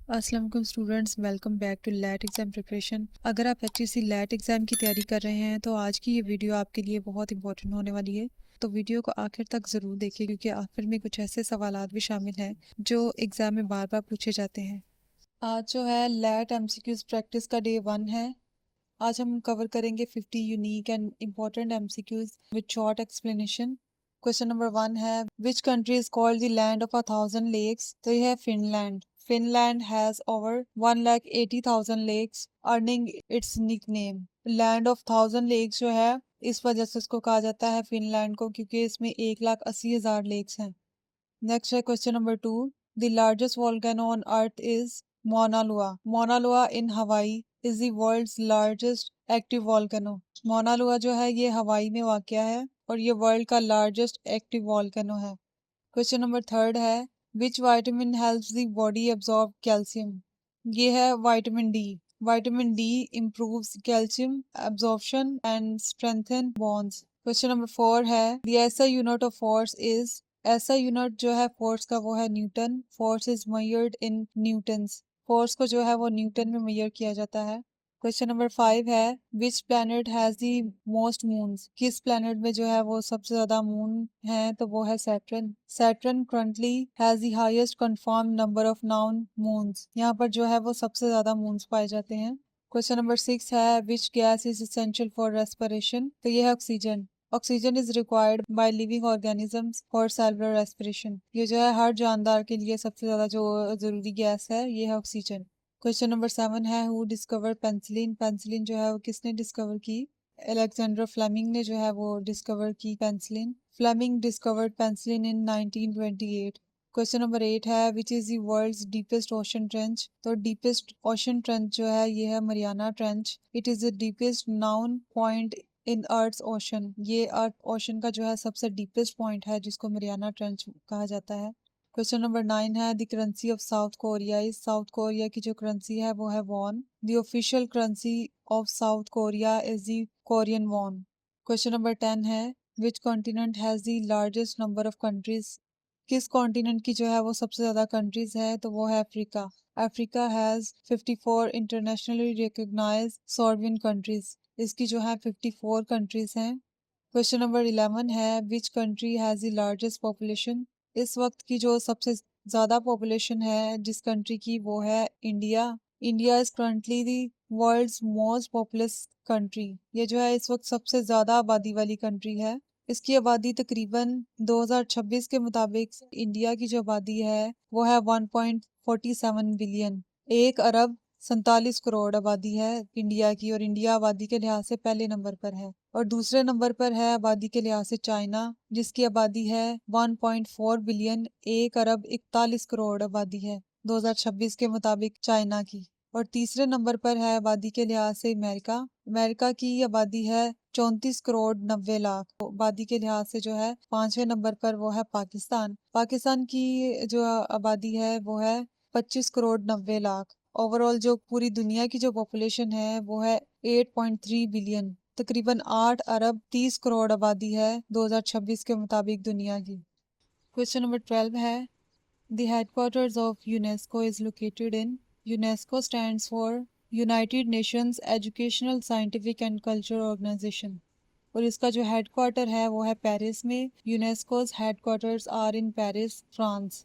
अस्सलाम वालेकुम students, welcome back to LAT exam preparation. अगर आप HSC लैट एग्ज़ाम की तैयारी कर रहे हैं तो आज की ये वीडियो आपके लिए बहुत इंपॉर्टेंट होने वाली है। तो वीडियो को आखिर तक ज़रूर देखिए क्योंकि आखिर में कुछ ऐसे सवालात भी शामिल हैं जो एग्ज़ाम में बार बार पूछे जाते हैं। आज जो है लैट MCQs प्रैक्टिस का डे 1 है। आज हम कवर करेंगे 50 unique and important MCQs with short explanation. Question number 1 है, which country is called the land of 1,000 lakes? तो ये है Finland. Finland has over 1,80,000 lakes, earning its nickname. Land of 1,000 lakes जो है इस वजह से उसको कहा जाता है फिनलैंड को क्योंकि इसमें 1,80,000 लेक्स हैं। नेक्स्ट है question number 2, the largest volcano on earth is Mauna Loa. Mauna Loa in Hawaii is the world's largest active volcano. Mauna Loa जो है ये हवाई में वाक़या है और ये वर्ल्ड का लार्जेस्ट एक्टिव वोल्केनो है। क्वेश्चन नंबर 3 है, विच vitamin helps the body absorb calcium? ये है vitamin D. Vitamin D improves calcium absorption and strengthen bones. Question number 4 है, the SI unit of force is? SI unit जो है force का वो है Newton. Force is measured in Newton's. Force को जो है वो न्यूटन में मेजर किया जाता है। क्वेश्चन नंबर 5 है, which planet has the most moons? किस प्लैनेट में जो है वो सबसे ज्यादा मून है? तो वो है Saturn. Saturn currently has the highest confirm number of noun moons. यहाँ पर जो है वो सबसे ज्यादा मून्स पाए जाते हैं। क्वेश्चन नंबर 6 है, which gas is essential for respiration? तो ये है oxygen. Oxygen is required by living organisms for cellular respiration. ये जो है हर जानदार के लिए सबसे ज्यादा जो जरूरी गैस है ये है ऑक्सीजन। क्वेश्चन नंबर 7 है, हु डिस्कवर पेंसिलिन? पेंसिलिन जो है वो किसने डिस्कवर की? अलेक्जेंडर फ्लेमिंग ने जो है वो डिस्कवर की penicillin. Fleming discovered penicillin in 1928। Question number 8 है, which is the world's deepest ocean trench? तो डीपेस्ट ओशन ट्रेंच जो है ये है Mariana trench. It is the deepest known point in earth ocean. ये अर्थ ओशन का जो है सबसे डीपेस्ट पॉइंट है जिसको मरियाना ट्रेंच कहा जाता है। क्वेश्चन नंबर 9 है, the currency of South Korea is? South Korea की जो करेंसी है वो है won. The official currency of South Korea is the Korean won. Question number 10 है, which continent has the largest number of countries? किस continent की जो है वो सबसे ज्यादा कंट्रीज है? तो वो है Africa. Africa has 54 internationally recognised sovereign countries. इसकी जो है 54 कंट्रीज हैं। क्वेश्चन नंबर 11 है, which country has the largest population? इस वक्त की जो सबसे ज्यादा पॉपुलेशन है जिस कंट्री की वो है India. India is currently the world's most populous country. ये जो है इस वक्त सबसे ज्यादा आबादी वाली कंट्री है। इसकी आबादी तकरीबन 2026 के मुताबिक इंडिया की जो आबादी है वो है 1.47 बिलियन। 1 अरब 47 करोड़ आबादी है इंडिया की और इंडिया आबादी के लिहाज से पहले नंबर पर है। और दूसरे नंबर पर है आबादी के लिहाज से चाइना जिसकी आबादी है 1.4 बिलियन। 1 अरब 41 करोड़ आबादी है 2026 के मुताबिक चाइना की। और तीसरे नंबर पर है आबादी के लिहाज से अमेरिका। अमेरिका की आबादी है 34 करोड़ 90 लाख। आबादी के लिहाज से जो है 5वें नंबर पर वो है पाकिस्तान। पाकिस्तान की जो आबादी है वो है 25 करोड़ 90 लाख। ओवरऑल जो पूरी दुनिया की जो पॉपुलेशन है वो है 8.3 बिलियन। तकरीबन 8 अरब 30 करोड़ आबादी है 2026 के मुताबिक दुनिया की। क्वेश्चन नंबर 12 है, the headquarters of UNESCO is located in? UNESCO stands for United Nations Educational Scientific and Cultural Organisation और इसका जो हेडक्वार्टर है वो है पेरिस में। UNESCO's headquarters are in Paris, France.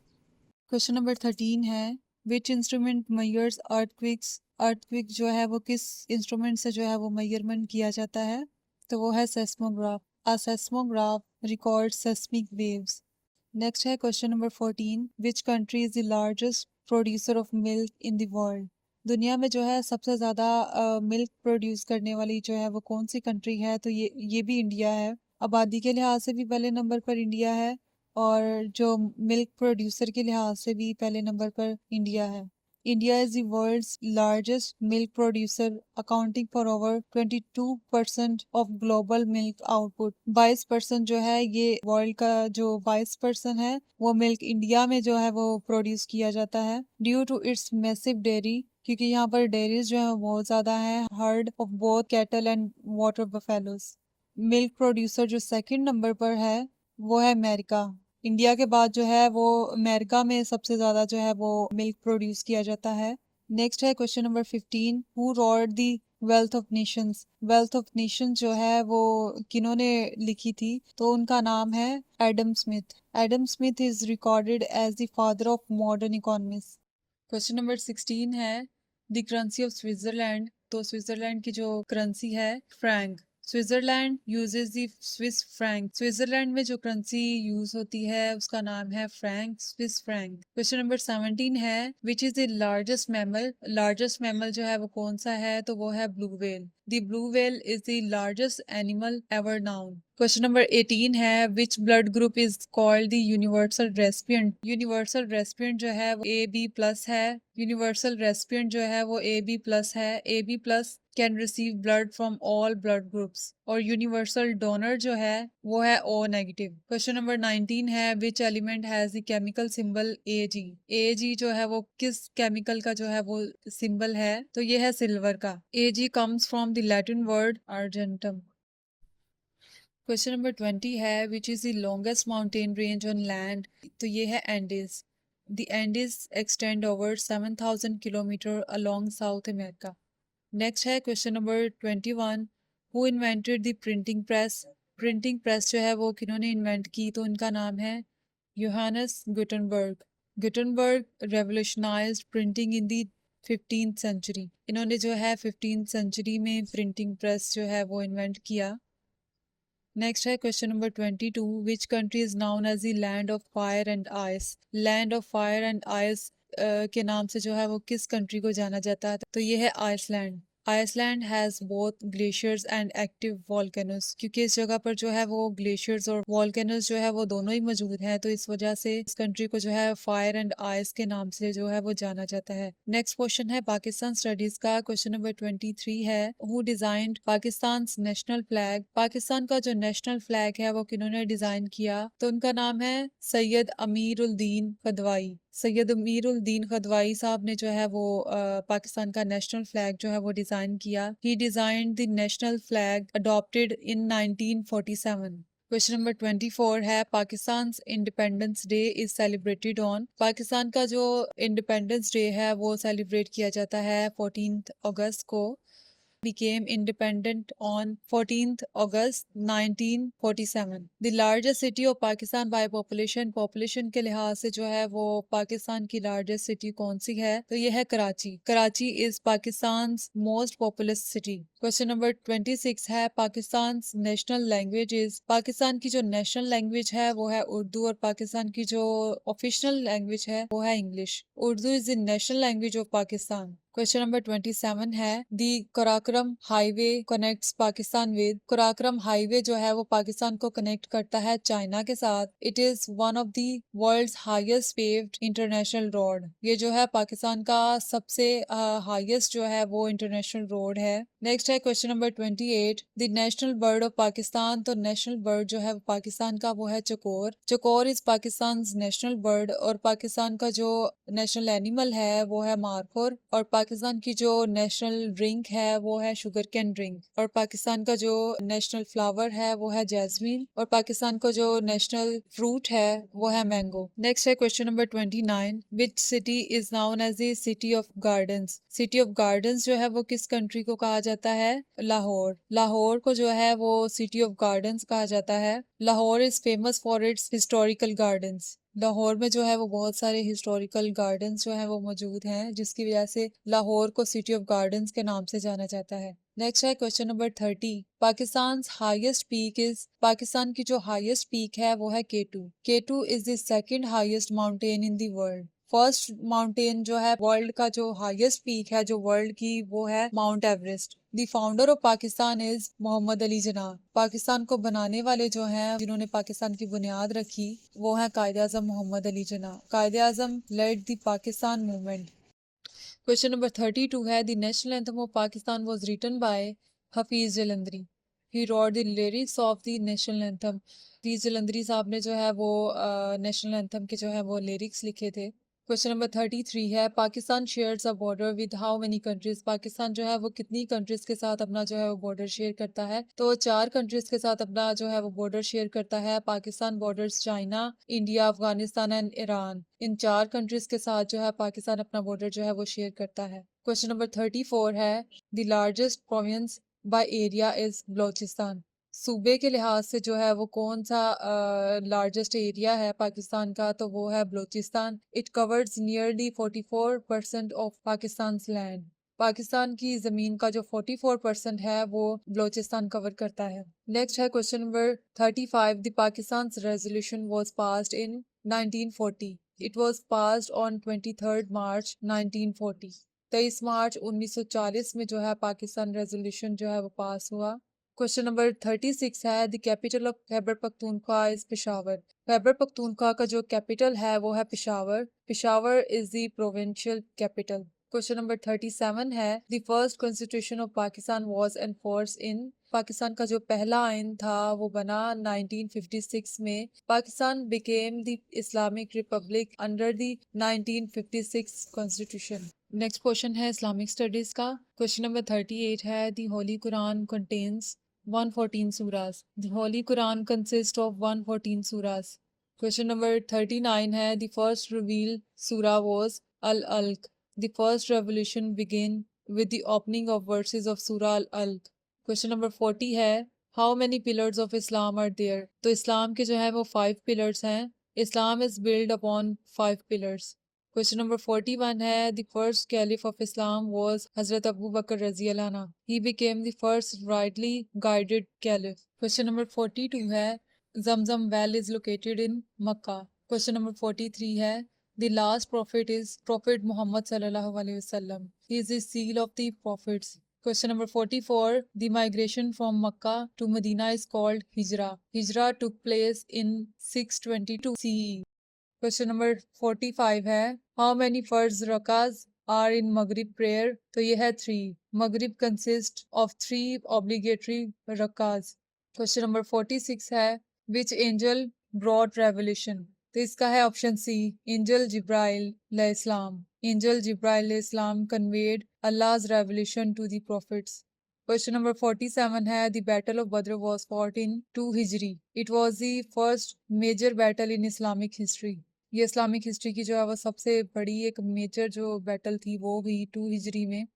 Question number 13 है, which instrument measures earthquakes? Earthquake जो है वो किस इंस्ट्रूमेंट से जो है वो मेजरमेंट किया जाता है? तो वो है seismograph. A seismograph records seismic waves. Next है question number 14, which country is the largest producer of milk in the world? दुनिया में जो है सबसे ज़्यादा मिल्क प्रोड्यूस करने वाली जो है वो कौन सी कंट्री है? तो ये भी इंडिया है। आबादी के लिहाज से भी पहले नंबर पर इंडिया है और जो मिल्क प्रोड्यूसर के लिहाज से भी पहले नंबर पर इंडिया है। India is the world's largest milk producer accounting for over 22% of global milk output. 22% जो है ये वर्ल्ड का जो 22% है वो मिल्क इंडिया में जो है वो प्रोड्यूस किया जाता है due to its massive dairy, क्योंकि यहाँ पर डेयरीज जो है बहुत ज्यादा है। Herd of both cattle and water buffaloes. Milk producer जो सेकंड नंबर पर है वो है अमेरिका। इंडिया के बाद जो है वो अमेरिका में सबसे ज़्यादा जो है वो मिल्क प्रोड्यूस किया जाता है। नेक्स्ट है question number 15, who rot the wealth of Nations. Wealth of Nations जो है वो किन्होंने लिखी थी, तो उनका नाम है Adam Smith. Adam Smith is recorded as the father of modern economics. Question number 16 है द करेंसी ऑफ स्विट्जरलैंड। तो स्विट्जरलैंड की जो करेंसी है franc. Switzerland uses the Swiss franc. Switzerland में जो करेंसी यूज होती है उसका नाम है franc, Swiss franc. Question number 17 है which is the largest mammal. Largest mammal जो है वो कौन सा है, तो वो है blue whale. The blue whale is the largest animal ever noun. Question number 18 है which blood group is called the universal recipient. Universal recipient जो है वो AB+ है। यूनिवर्सल रेसिपिएंट जो है वो AB+ है। AB+ can receive blood from all blood groups. और यूनिवर्सल डोनर जो है वो है O-। क्वेश्चन नंबर 19 है which element has the chemical symbol Ag। Ag जो है वो किस केमिकल का जो है वो सिंबल है, तो ये है सिल्वर का। Ag comes from the Latin word argentum. Question number 20 है which is the longest mountain range on land. तो ये है Andes. The Andes extend over 7000 kilometre along South America. Next है question number 21, who invented the printing press. Printing press जो है वो किन्होंने invent की, तो उनका नाम है Johannes Gutenberg. Gutenberg revolutionized printing in the 15th century. इन्होंने जो है 15th सेंचुरी में प्रिंटिंग प्रेस जो है वो इन्वेंट किया। नेक्स्ट है question number 22, which country is known as the land of fire and ice. Land of fire and ice के नाम से जो है वो किस कंट्री को जाना जाता है, तो ये है Iceland. Iceland has both glaciers and active volcanoes. क्योंकि इस जगह पर जो है वो ग्लेशियर्स और वॉल्केनोस जो है वो दोनों ही मौजूद हैं, तो इस वजह से इस कंट्री को जो है फायर एंड आइस के नाम से जो है वो जाना जाता है। नेक्स्ट क्वेश्चन है पाकिस्तान स्टडीज का। क्वेश्चन नंबर 23 है who designed Pakistan national flag. Pakistan का जो नेशनल फ्लैग है वो किन्होंने डिजाइन किया, तो उनका नाम है सैयद अमीर उल दीन खदवाई। सैयद अमीर उल दीन खदवाई साहब ने जो है वो पाकिस्तान का नेशनल फ्लैग जो है वो डिजाइन किया। He designed the national flag adopted in 1947। Question number 24 है Pakistan independence day is celebrated on. Pakistan का जो इंडिपेंडेंस डे है वो सेलिब्रेट किया जाता है 14th अगस्त को। became independent on 14th August 1947. The largest city of Pakistan by population। population के लिहाज से जो है वो पाकिस्तान की largest city कौन सी है, तो ये है Karachi. Karachi is Pakistan's most populous city। Question number 26 है Pakistan national language is. Pakistan की जो नेशनल लैंग्वेज है वो है उर्दू और पाकिस्तान की जो ऑफिशियल लैंग्वेज है वो है English. Urdu is the national language of Pakistan. Question number 27 है the Karakoram highway connects Pakistan with. Karakoram highway जो है वो पाकिस्तान को कनेक्ट करता है चाइना के साथ। It is one of the world's highest paved international road. ये जो है पाकिस्तान का सबसे हाईएस्ट जो है वो इंटरनेशनल रोड है। नेक्स्ट है question number 28, the national bird of Pakistan. तो नेशनल बर्ड जो है पाकिस्तान का वो है चकोर। चकोर इज पाकिस्तान नेशनल बर्ड। और पाकिस्तान का जो नेशनल एनिमल है वो है मारखोर। और पाकिस्तान की जो नेशनल ड्रिंक है वो है शुगर कैन ड्रिंक। और पाकिस्तान का जो नेशनल फ्लावर है वो है जैस्मीन। और पाकिस्तान का जो नेशनल फ्रूट है वो है मैंगो। नेक्स्ट है question number 29, which city is known as the city of gardens. City of gardens जो है वो किस कंट्री को कहा जाता है, लाहौर। लाहौर को जो है वो सिटी ऑफ गार्डन्स कहा जाता है। Lahore is famous for its historical gardens. Lahore में जो है वो बहुत सारे हिस्टोरिकल गार्डन्स जो है वो मौजूद हैं, जिसकी वजह से लाहौर को सिटी ऑफ गार्डन्स के नाम से जाना जाता है। नेक्स्ट है question number 30, Pakistan highest peak is. Pakistan की जो हाईएस्ट पीक है वो है K two. K two is the second highest mountain in the world. First mountain जो है वर्ल्ड का जो हाईएस्ट पीक है जो वर्ल्ड की, वो है Mount Everest. The founder of Pakistan is Mohammad Ali Jinnah. Pakistan को बनाने वाले जो हैं, जिन्होंने पाकिस्तान की बुनियाद रखी, वो है कायदे आजम Mohammad Ali Jinnah. Quaid-e Azam led the Pakistan movement. Question number 32 है the national anthem of Pakistan was written by Hafeez Jalandhari. He wrote the lyrics of the national anthem. Hafeez Jalandhari साहब ने जो है वो नेशनल एंथम के जो है वो लिरिक्स लिखे थे। क्वेश्चन नंबर 33 है Pakistan shares a border with how many countries. Pakistan जो है वो कितनी कंट्रीज के साथ अपना जो है वो बॉर्डर शेयर करता है? तो 4 कंट्रीज के साथ अपना जो है वो बॉर्डर शेयर करता है। Pakistan borders China, India, Afghanistan and Iran. In 4 countries के साथ जो है पाकिस्तान अपना बॉर्डर जो है वो शेयर करता है। क्वेश्चन नंबर 34 है the largest province by area is Balochistan. सूबे के लिहाज से जो है वो कौन सा लार्जेस्ट एरिया है पाकिस्तान का? तो वो है Balochistan. It covers nearly 44% of Pakistan land. Pakistan की जमीन का जो 44% है वो बलोचिस्तान कवर करता है। नेक्स्ट है question number 35 the Pakistan resolution was passed in 1940। It was passed on 23 मार्च 1940। 23 मार्च 1940 में जो है पाकिस्तान रेजोल्यूशन जो है वो पास हुआ। क्वेश्चन नंबर 36 है the capital of Khyber Pakhtunkhwa is Peshawar. Khyber Pakhtunkhwa का जो कैपिटल है वो है Peshawar. Peshawar is the provincial capital. Question number 37 है the first constitution of Pakistan was enforce in. Pakistan का जो पहला आइन था वो बना 1956 में। Pakistan became the Islamic republic under the 1956 constitution. Next question है इस्लामिक स्टडीज का। क्वेश्चन नंबर 38 है the holy Quran contains 114 surahs. The Holy Quran consists of 114 surahs. Question number 39 है the first revealed surah was Al-Alq. The first revolution began with the opening of verses of Surah Al-Alq. Question number 40 है how many pillars of Islam are there? तो इस्लाम के जो है वो 5 pillars हैं। Islam is built upon 5 pillars. Question number 41 है the first caliph of Islam was Hazrat Abu Bakr रज़ी अल्लाह अन्हु. He became the first rightly guided caliph. Question number 42 है Zamzam well is located in Makkah. Question number 43 है the last prophet is Prophet Muhammad sallallahu alaihi wasallam. He is the seal of the prophets. Question number 44 the migration from Makkah to Medina is called Hijrah. Hijrah took place in 622 CE. Question number 45 है how many फर्ज रकाज are in मगरिब prayer? तो ये है 3। Maghrib consist of 3 obligatory रकाज। Question number 46 है विच angel brought revolution? तो इसका है ऑप्शन सी एंजल जिब्राइल अलैहिस्सलाम। एंजल जिब्राइल अलैहिस्सलाम conveyed Allah's revelation to the prophets. Question number 47 है the battle of Badr was fought in 2 Hijri. It was the first major battle in Islamic history. ये Islamic history की जो है वो सबसे बड़ी एक मेजर जो बैटल थी वो हुई 2 हिजरी में।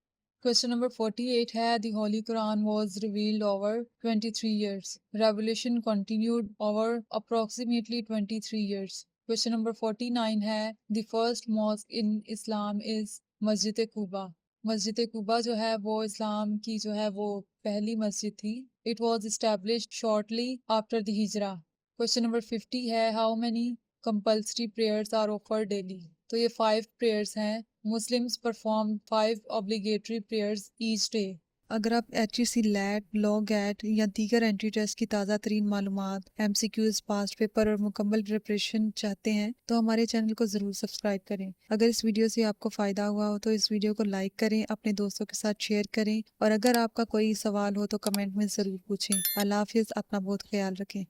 क्वेश्चन नंबर 48 है the holy Quran was revealed over 23 years. Revolution continued over approximately 23 years. Question number 49 है the first mosque in Islam is मस्जिद कुबा। मस्जिद कुबा जो है वो इस्लाम की जो है वो पहली मस्जिद थी। It was established shortly after the Hijra. Question number 50 है how many compulsory prayers are offered daily? तो ये 5 प्रेयर्स हैं। Muslims perform 5 obligatory prayers each day. अगर आप HEC लैट, लॉ गैट या दीगर एंट्री टेस्ट की ताज़ा तरीन मालूमात, MCQs, पास्ट पेपर और मुकम्मल प्रिपरेशन चाहते हैं तो हमारे चैनल को ज़रूर सब्सक्राइब करें। अगर इस वीडियो से आपको फ़ायदा हुआ हो तो इस वीडियो को लाइक करें, अपने दोस्तों के साथ शेयर करें और अगर आपका कोई सवाल हो तो कमेंट में ज़रूर पूछें। अल्लाह हाफिज़, अपना बहुत ख्याल रखें।